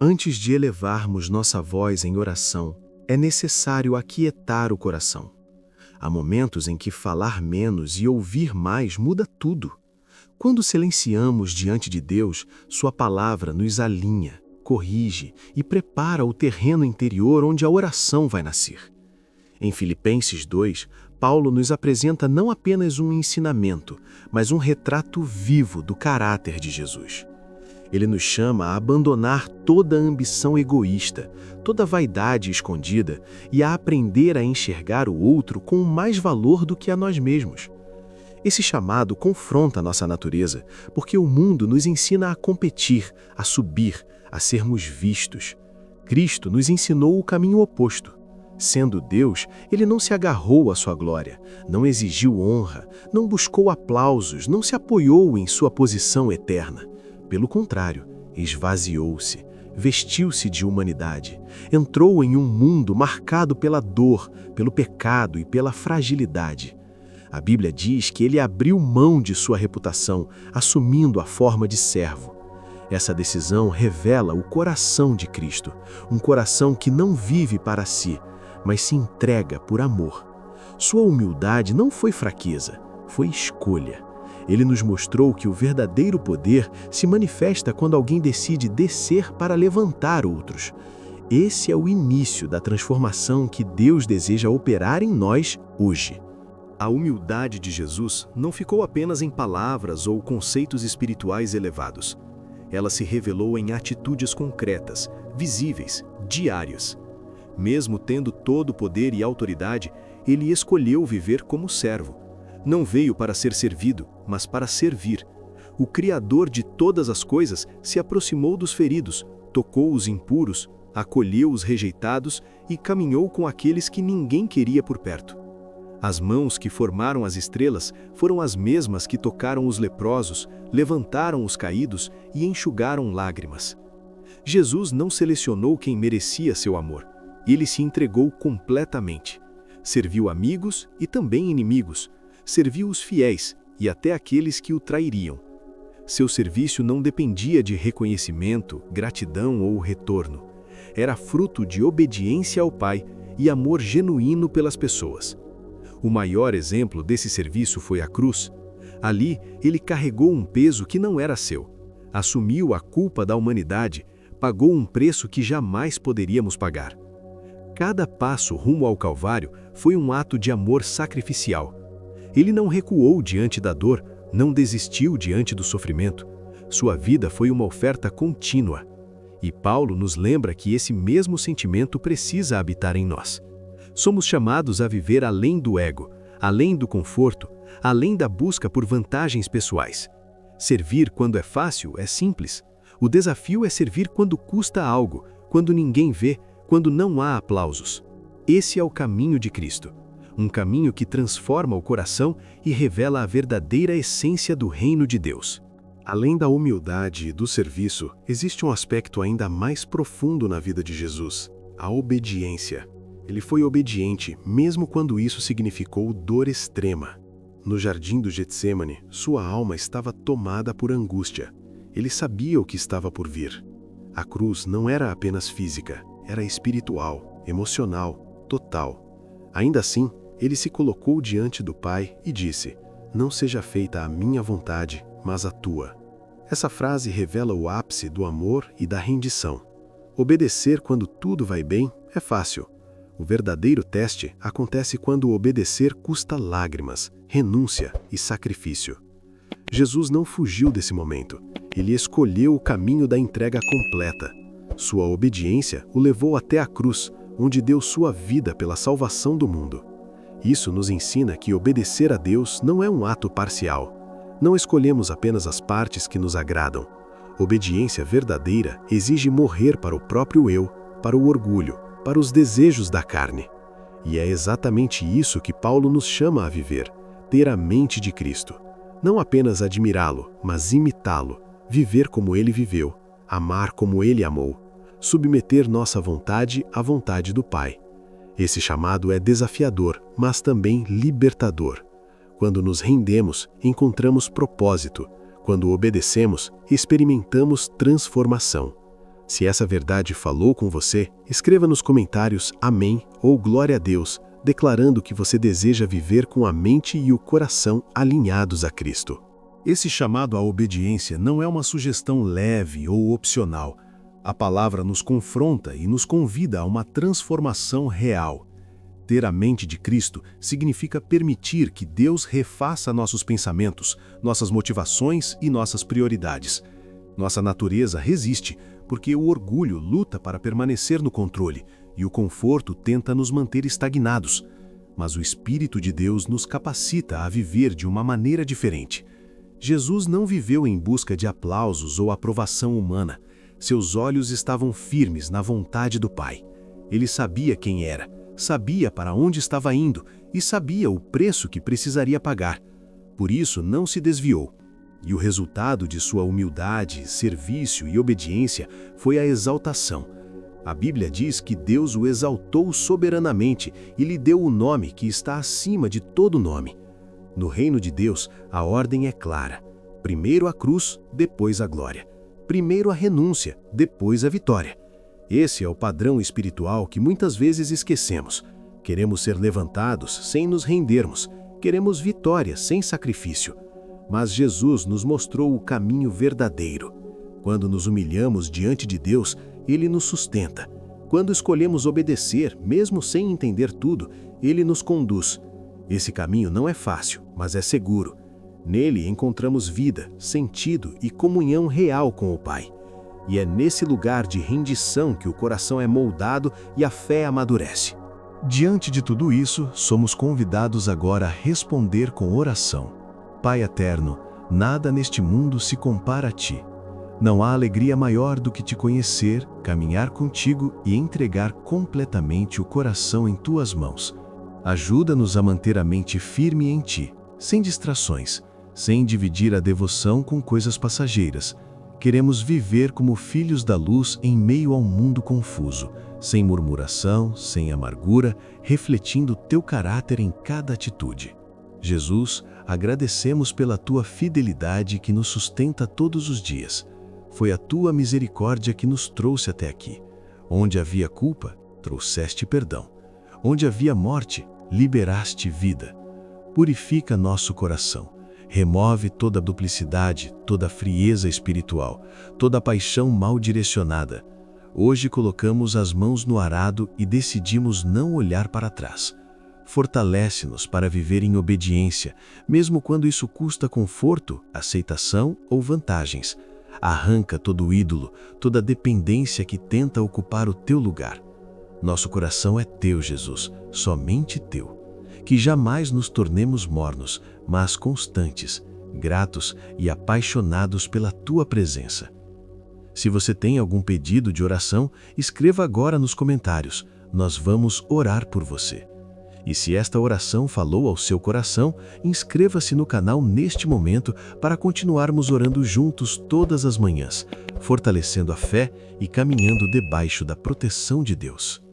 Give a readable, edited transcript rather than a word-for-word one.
Antes de elevarmos nossa voz em oração, é necessário aquietar o coração. Há momentos em que falar menos e ouvir mais muda tudo. Quando silenciamos diante de Deus, Sua palavra nos alinha, corrige e prepara o terreno interior onde a oração vai nascer. Em Filipenses 2, Paulo nos apresenta não apenas um ensinamento, mas um retrato vivo do caráter de Jesus. Ele nos chama a abandonar toda ambição egoísta, toda vaidade escondida e a aprender a enxergar o outro com mais valor do que a nós mesmos. Esse chamado confronta nossa natureza, porque o mundo nos ensina a competir, a subir, a sermos vistos. Cristo nos ensinou o caminho oposto. Sendo Deus, ele não se agarrou à sua glória, não exigiu honra, não buscou aplausos, não se apoiou em sua posição eterna. Pelo contrário, esvaziou-se, vestiu-se de humanidade, entrou em um mundo marcado pela dor, pelo pecado e pela fragilidade. A Bíblia diz que ele abriu mão de sua reputação, assumindo a forma de servo. Essa decisão revela o coração de Cristo, um coração que não vive para si, mas se entrega por amor. Sua humildade não foi fraqueza, foi escolha. Ele nos mostrou que o verdadeiro poder se manifesta quando alguém decide descer para levantar outros. Esse é o início da transformação que Deus deseja operar em nós hoje. A humildade de Jesus não ficou apenas em palavras ou conceitos espirituais elevados. Ela se revelou em atitudes concretas, visíveis, diárias. Mesmo tendo todo o poder e autoridade, ele escolheu viver como servo. Não veio para ser servido, mas para servir. O Criador de todas as coisas se aproximou dos feridos, tocou os impuros, acolheu os rejeitados e caminhou com aqueles que ninguém queria por perto. As mãos que formaram as estrelas foram as mesmas que tocaram os leprosos, levantaram os caídos e enxugaram lágrimas. Jesus não selecionou quem merecia seu amor. Ele se entregou completamente. Serviu amigos e também inimigos. Serviu os fiéis e até aqueles que o trairiam. Seu serviço não dependia de reconhecimento, gratidão ou retorno. Era fruto de obediência ao Pai e amor genuíno pelas pessoas. O maior exemplo desse serviço foi a cruz. Ali, ele carregou um peso que não era seu. Assumiu a culpa da humanidade, pagou um preço que jamais poderíamos pagar. Cada passo rumo ao Calvário foi um ato de amor sacrificial. Ele não recuou diante da dor, não desistiu diante do sofrimento. Sua vida foi uma oferta contínua. E Paulo nos lembra que esse mesmo sentimento precisa habitar em nós. Somos chamados a viver além do ego, além do conforto, além da busca por vantagens pessoais. Servir quando é fácil é simples. O desafio é servir quando custa algo, quando ninguém vê, quando não há aplausos. Esse é o caminho de Cristo. Um caminho que transforma o coração e revela a verdadeira essência do reino de Deus. Além da humildade e do serviço, existe um aspecto ainda mais profundo na vida de Jesus: a obediência. Ele foi obediente, mesmo quando isso significou dor extrema. No jardim do Getsêmani, sua alma estava tomada por angústia. Ele sabia o que estava por vir. A cruz não era apenas física, era espiritual, emocional, total. Ainda assim, ele se colocou diante do Pai e disse: "Não seja feita a minha vontade, mas a tua." Essa frase revela o ápice do amor e da rendição. Obedecer quando tudo vai bem é fácil. O verdadeiro teste acontece quando obedecer custa lágrimas, renúncia e sacrifício. Jesus não fugiu desse momento. Ele escolheu o caminho da entrega completa. Sua obediência o levou até a cruz, onde deu sua vida pela salvação do mundo. Isso nos ensina que obedecer a Deus não é um ato parcial. Não escolhemos apenas as partes que nos agradam. Obediência verdadeira exige morrer para o próprio eu, para o orgulho, para os desejos da carne. E é exatamente isso que Paulo nos chama a viver: ter a mente de Cristo. Não apenas admirá-lo, mas imitá-lo, viver como ele viveu, amar como ele amou, submeter nossa vontade à vontade do Pai. Esse chamado é desafiador, mas também libertador. Quando nos rendemos, encontramos propósito. Quando obedecemos, experimentamos transformação. Se essa verdade falou com você, escreva nos comentários Amém ou Glória a Deus, declarando que você deseja viver com a mente e o coração alinhados a Cristo. Esse chamado à obediência não é uma sugestão leve ou opcional. A palavra nos confronta e nos convida a uma transformação real. Ter a mente de Cristo significa permitir que Deus refaça nossos pensamentos, nossas motivações e nossas prioridades. Nossa natureza resiste, porque o orgulho luta para permanecer no controle e o conforto tenta nos manter estagnados. Mas o Espírito de Deus nos capacita a viver de uma maneira diferente. Jesus não viveu em busca de aplausos ou aprovação humana. Seus olhos estavam firmes na vontade do Pai. Ele sabia quem era, sabia para onde estava indo e sabia o preço que precisaria pagar. Por isso, não se desviou. E o resultado de sua humildade, serviço e obediência foi a exaltação. A Bíblia diz que Deus o exaltou soberanamente e lhe deu o nome que está acima de todo nome. No reino de Deus, a ordem é clara. Primeiro a cruz, depois a glória. Primeiro a renúncia, depois a vitória. Esse é o padrão espiritual que muitas vezes esquecemos. Queremos ser levantados sem nos rendermos. Queremos vitória sem sacrifício. Mas Jesus nos mostrou o caminho verdadeiro. Quando nos humilhamos diante de Deus, Ele nos sustenta. Quando escolhemos obedecer, mesmo sem entender tudo, Ele nos conduz. Esse caminho não é fácil, mas é seguro. Nele encontramos vida, sentido e comunhão real com o Pai. E é nesse lugar de rendição que o coração é moldado e a fé amadurece. Diante de tudo isso, somos convidados agora a responder com oração. Pai eterno, nada neste mundo se compara a Ti. Não há alegria maior do que Te conhecer, caminhar contigo e entregar completamente o coração em Tuas mãos. Ajuda-nos a manter a mente firme em Ti, sem distrações, sem dividir a devoção com coisas passageiras. Queremos viver como filhos da luz em meio ao mundo confuso, sem murmuração, sem amargura, refletindo Teu caráter em cada atitude. Jesus, agradecemos pela Tua fidelidade que nos sustenta todos os dias. Foi a Tua misericórdia que nos trouxe até aqui. Onde havia culpa, trouxeste perdão. Onde havia morte, liberaste vida. Purifica nosso coração. Remove toda a duplicidade, toda a frieza espiritual, toda a paixão mal direcionada. Hoje colocamos as mãos no arado e decidimos não olhar para trás. Fortalece-nos para viver em obediência, mesmo quando isso custa conforto, aceitação ou vantagens. Arranca todo ídolo, toda dependência que tenta ocupar o Teu lugar. Nosso coração é Teu, Jesus, somente Teu. Que jamais nos tornemos mornos, mas constantes, gratos e apaixonados pela Tua presença. Se você tem algum pedido de oração, escreva agora nos comentários. Nós vamos orar por você. E se esta oração falou ao seu coração, inscreva-se no canal neste momento para continuarmos orando juntos todas as manhãs, fortalecendo a fé e caminhando debaixo da proteção de Deus.